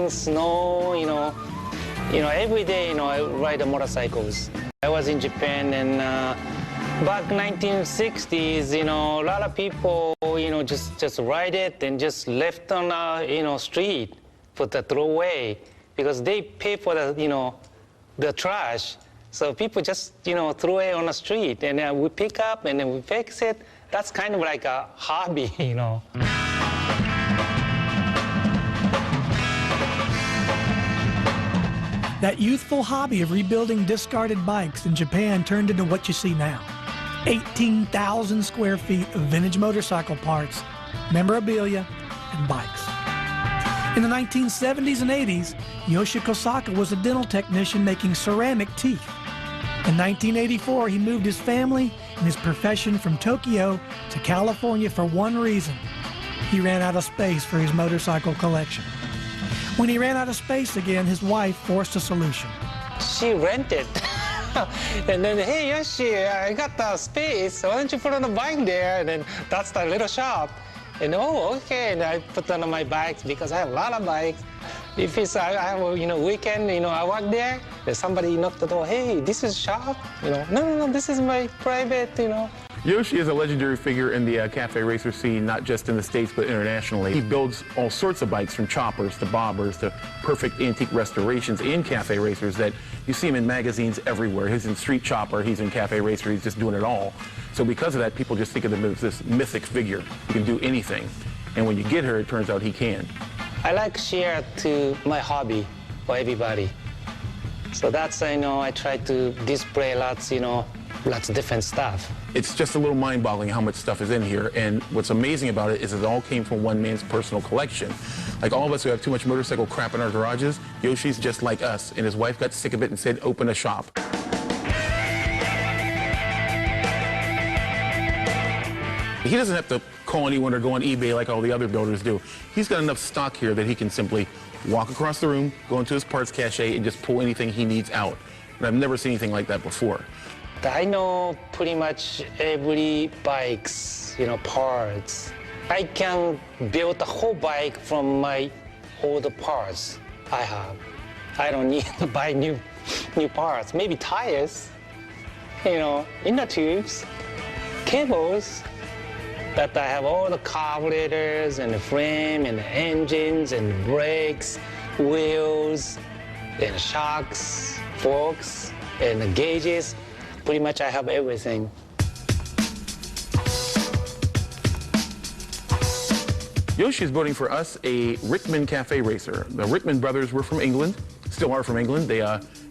Snow, every day, I ride the motorcycles. I was in Japan, and back 1960s, a lot of people, just ride it and just left on, street for the throwaway because they pay for the trash. So people just, throw it on the street, and we pick up and then we fix it. That's kind of like a hobby, That youthful hobby of rebuilding discarded bikes in Japan turned into what you see now. 18,000 square feet of vintage motorcycle parts, memorabilia, and bikes. In the 1970s and 80s, Yoshi Kosaka was a dental technician making ceramic teeth. In 1984, he moved his family and his profession from Tokyo to California for one reason. He ran out of space for his motorcycle collection. When he ran out of space again, his wife forced a solution. She rented. And then, hey, Yoshi, I got the space. Why don't you put on a bike there? And then that's the little shop. And okay. And I put on my bikes because I have a lot of bikes. If it's I have a weekend, I work there. There's somebody knocked the door. Hey, this is shop. No, this is my private. Yoshi is a legendary figure in the cafe racer scene, not just in the States, but internationally. He builds all sorts of bikes, from choppers to bobbers to perfect antique restorations and cafe racers that you see him in magazines everywhere. He's in Street Chopper, he's in Cafe Racer, he's just doing it all. So because of that, people just think of him as this mythic figure. He can do anything. And when you get here, it turns out he can. I like share to my hobby for everybody. So that's, I try to display lots of different stuff. It's just a little mind-boggling how much stuff is in here, and what's amazing about it is it all came from one man's personal collection. Like all of us who have too much motorcycle crap in our garages, Yoshi's just like us, and his wife got sick of it and said, open a shop. He doesn't have to call anyone or go on eBay like all the other builders do. He's got enough stock here that he can simply walk across the room, go into his parts cache, and just pull anything he needs out. And I've never seen anything like that before. I know pretty much every bike's, parts. I can build the whole bike from my older parts I have. I don't need to buy new parts. Maybe tires, inner tubes, cables. But I have all the carburetors and the frame and the engines and the brakes, wheels, and shocks, forks, and the gauges. Pretty much I have everything. Yoshi is building for us a Rickman Cafe Racer. The Rickman brothers were from England, still are from England. They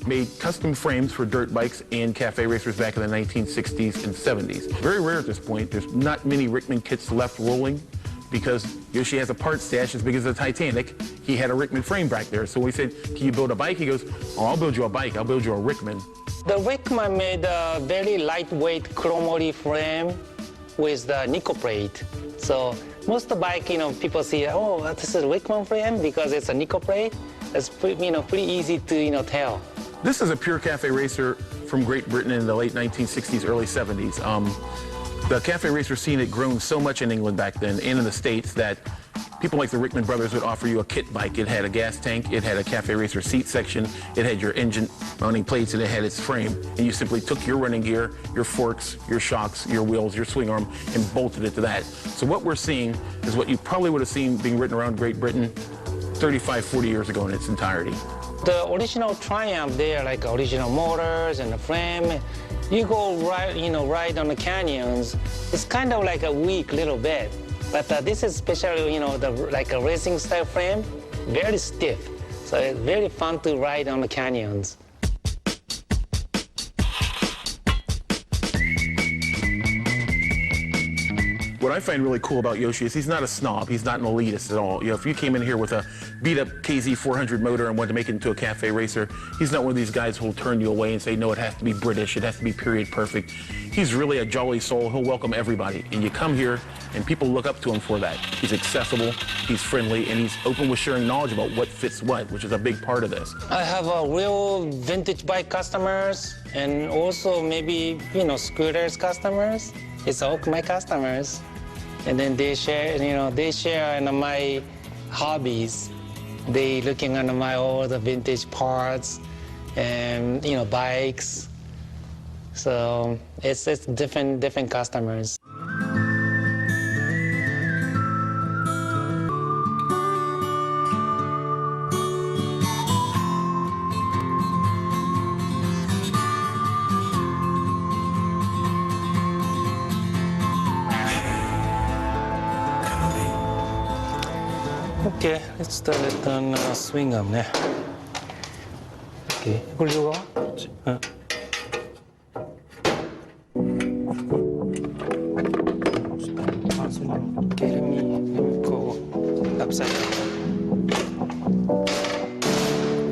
made custom frames for dirt bikes and cafe racers back in the 1960s and 70s. Very rare at this point. There's not many Rickman kits left rolling because Yoshi has a part stash as big as the Titanic. He had a Rickman frame back there. So when we said, can you build a bike? He goes, oh, I'll build you a bike. I'll build you a Rickman. The Rickman made a very lightweight chromoly frame with the nickel plate. So most of the bike, people see, oh, this is a Rickman frame because it's a nickel plate. It's pretty easy to, tell. This is a pure cafe racer from Great Britain in the late 1960s, early 70s. The cafe racer scene had grown so much in England back then and in the States that people like the Rickman brothers would offer you a kit bike. It had a gas tank, it had a cafe racer seat section, it had your engine mounting plates, and it had its frame. And you simply took your running gear, your forks, your shocks, your wheels, your swing arm, and bolted it to that. So what we're seeing is what you probably would have seen being written around Great Britain 35, 40 years ago in its entirety. The original Triumph there, like original motors and the frame, you go ride on the canyons, it's kind of like a weak little bit. But this is especially, like a racing style frame, very stiff. So it's very fun to ride on the canyons. What I find really cool about Yoshi is he's not a snob. He's not an elitist at all. You know, if you came in here with a beat-up KZ400 motor and wanted to make it into a cafe racer, he's not one of these guys who will turn you away and say, no, it has to be British, it has to be period perfect. He's really a jolly soul. He'll welcome everybody. And you come here, and people look up to him for that. He's accessible, he's friendly, and he's open with sharing knowledge about what fits what, which is a big part of this. I have a real vintage bike customers, and also maybe, you know, scooters customers. It's all my customers. And then they share, you know, they share in my hobbies. They looking at my all the vintage parts and, you know, bikes. So it's different customers. Okay, let's start it on swing arm. Okay, 이걸 이거? 어. Okay, let me go upside down.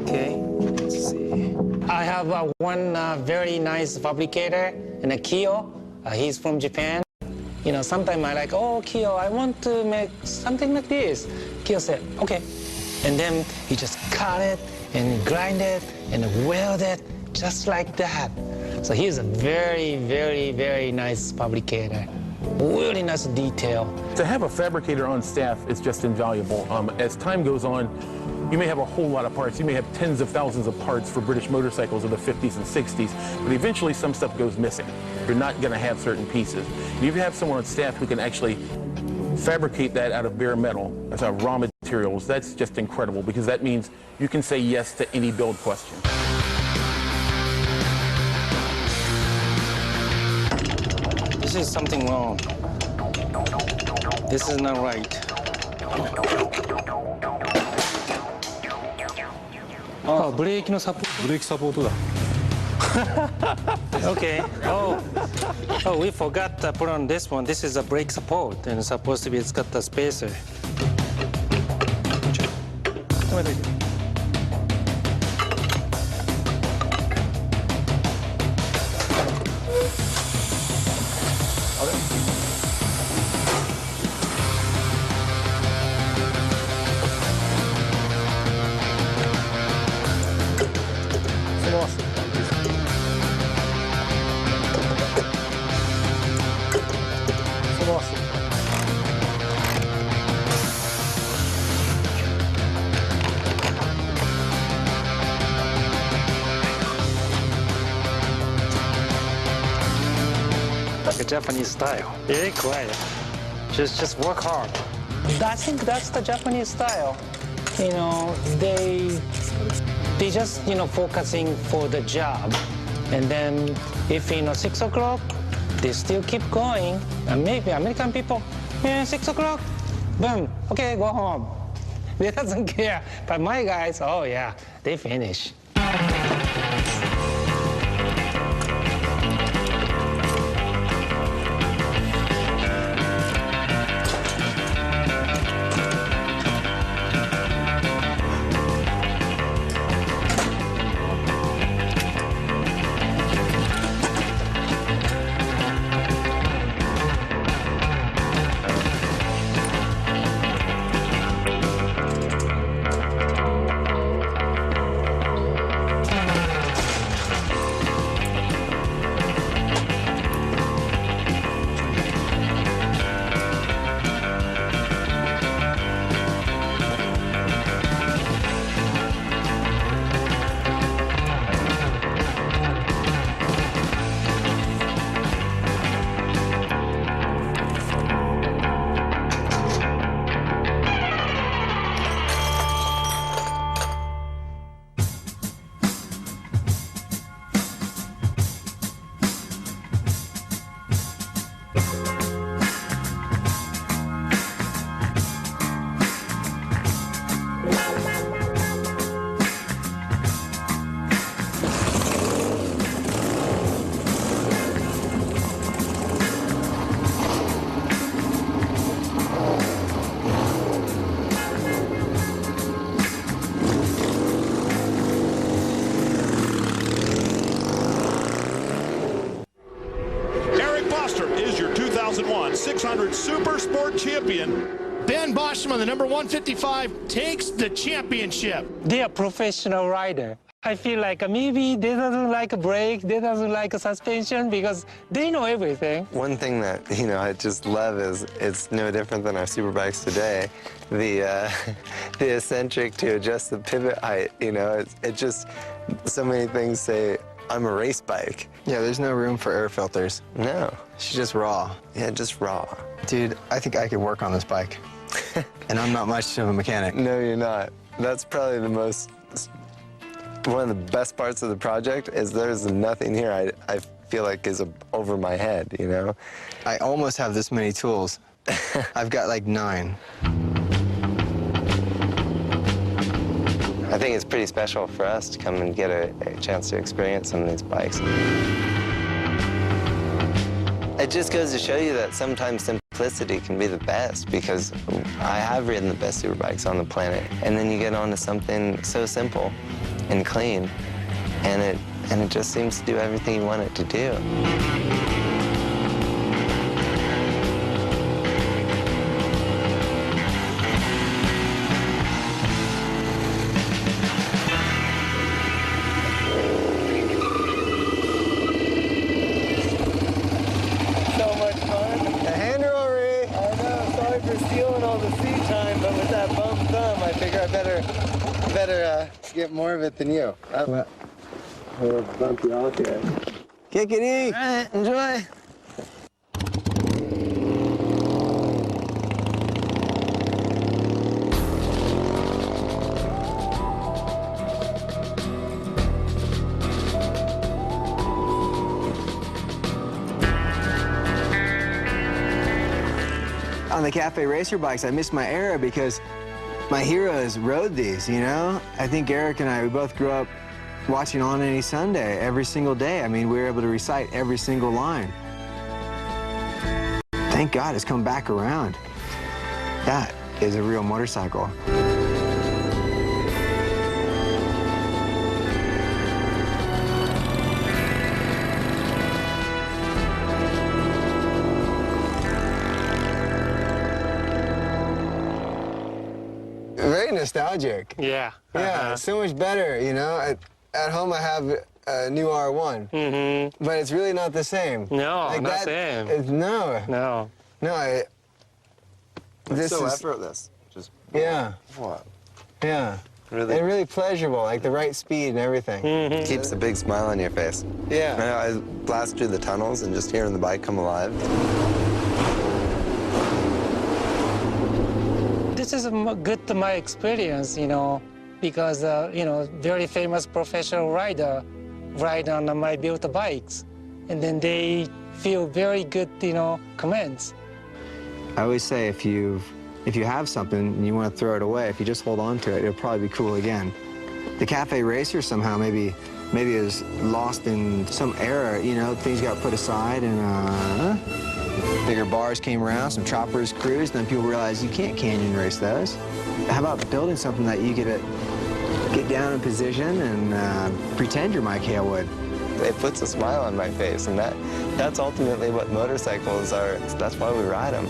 Okay, let's see. I have one very nice fabricator in a Kyo. He's from Japan. You know, sometimes I like, oh, Kyo, I want to make something like this. Kyo said, okay. And then he just cut it and grind it and weld it just like that. So he's a very, very, very nice fabricator. Really nice detail. To have a fabricator on staff is just invaluable. As time goes on, you may have a whole lot of parts. You may have tens of thousands of parts for British motorcycles of the 50s and 60s, but eventually some stuff goes missing. You're not going to have certain pieces. If you have someone on staff who can actually fabricate that out of bare metal, as our raw materials, that's just incredible, because that means you can say yes to any build question. This is something wrong. This is not right. Oh, ブレーキのサポート。ブレーキサポートだ。Okay. Oh, we forgot to put on this one. This is a brake support, and it's supposed to be. It's got the spacer. 止めといて。Like a Japanese style. Very quiet. Just work hard. I think that's the Japanese style. You know, they just, you know, focusing for the job. And then if, you know, 6 o'clock, they still keep going. And maybe American people, yeah, 6 o'clock, boom, okay, go home. They doesn't care. But my guys, oh yeah, they finish. 600 Super Sport champion. Ben Boschman, the number 155, takes the championship. They are professional rider. I feel like maybe they doesn't like a brake, they doesn't like a suspension because they know everything. One thing that, I just love is it's no different than our superbikes today. The eccentric to adjust the pivot height, it just, so many things say, I'm a race bike. Yeah, there's no room for air filters. No. She's just raw. Yeah, just raw. Dude, I think I could work on this bike. And I'm not much of a mechanic. No, you're not. That's probably one of the best parts of the project is there's nothing here I feel like is over my head, I almost have this many tools. I've got like 9. I think it's pretty special for us to come and get a chance to experience some of these bikes. It just goes to show you that sometimes simplicity can be the best, because I have ridden the best superbikes on the planet, and then you get onto something so simple and clean, and it just seems to do everything you want it to do. Get more of it than you. Well, we'll bump you off here. Kickity! All right, enjoy. On the Cafe Racer bikes, I missed my era because my heroes rode these, I think Eric and I, we both grew up watching On Any Sunday every single day. I mean, we were able to recite every single line. Thank God it's come back around. That is a real motorcycle. Very nostalgic. Yeah. Yeah, so much better, At home I have a new R1, but it's really not the same. No, like not same. No. This It's so is effortless. Just yeah, what? yeah, Really? and really pleasurable, like the right speed and everything. Keeps a big smile on your face. Yeah. I blast through the tunnels and just hearing the bike come alive. This is good to my experience, because, very famous professional rider ride on my built bikes. And then they feel very good, comments. I always say if you have something and you want to throw it away, if you just hold on to it, it'll probably be cool again. The Cafe Racer somehow maybe is lost in some era, things got put aside and bigger bars came around, some choppers cruised, and then people realized you can't canyon race those. How about building something that you get down in position and pretend you're Mike Halewood? It puts a smile on my face, and that's ultimately what motorcycles are. That's why we ride them.